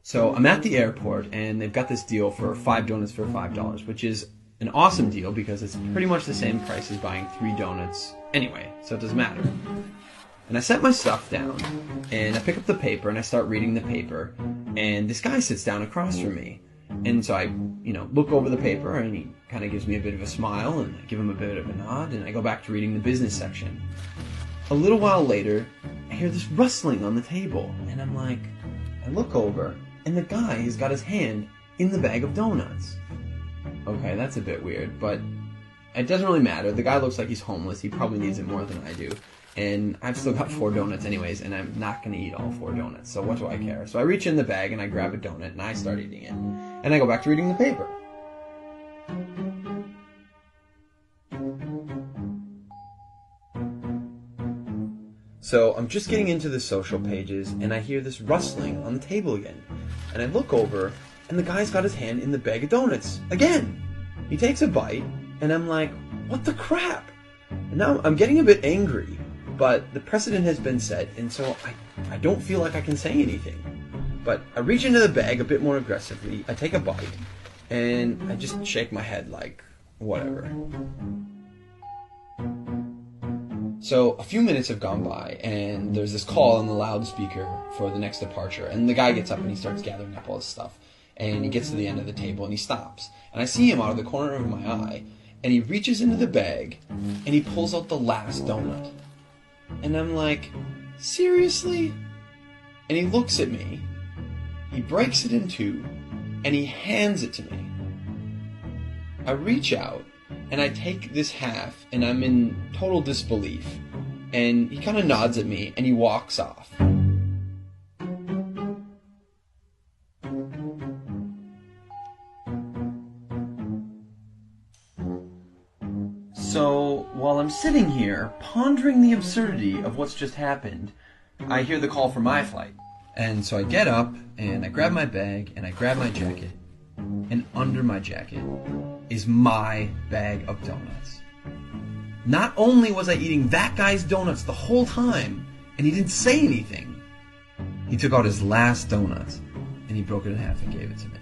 So I'm at the airport, and they've got this deal for 5 donuts for $5, which is an awesome deal because it's pretty much the same price as buying 3 donuts anyway, so it doesn't matter. And I set my stuff down, and I pick up the paper, and I start reading the paper, and this guy sits down across from me. And so I, look over the paper, and he kind of gives me a bit of a smile, and I give him a bit of a nod, and I go back to reading the business section. A little while later, I hear this rustling on the table, and I'm like, I look over, and the guy has got his hand in the bag of donuts. Okay, that's a bit weird, but it doesn't really matter. The guy looks like he's homeless. He probably needs it more than I do. And I've still got 4 donuts anyways, and I'm not going to eat all 4 donuts, so what do I care? So I reach in the bag, and I grab a donut, and I start eating it. And I go back to reading the paper. So I'm just getting into the social pages, and I hear this rustling on the table again. And I look over, and the guy's got his hand in the bag of donuts again. He takes a bite, and I'm like, what the crap? And now I'm getting a bit angry, but the precedent has been set, and so I don't feel like I can say anything. But I reach into the bag a bit more aggressively, I take a bite, and I just shake my head like, whatever. So a few minutes have gone by, and there's this call on the loudspeaker for the next departure, and the guy gets up and he starts gathering up all his stuff, and he gets to the end of the table and he stops, and I see him out of the corner of my eye, and he reaches into the bag and he pulls out the last donut, and I'm like, seriously? And he looks at me, he breaks it in 2, and he hands it to me. I reach out, and I take this half, and I'm in total disbelief. And he kind of nods at me, and he walks off. So, while I'm sitting here, pondering the absurdity of what's just happened, I hear the call for my flight. And so I get up, and I grab my bag, and I grab my jacket, and under my jacket is my bag of donuts. Not only was I eating that guy's donuts the whole time, and he didn't say anything, he took out his last donut, and he broke it in half and gave it to me.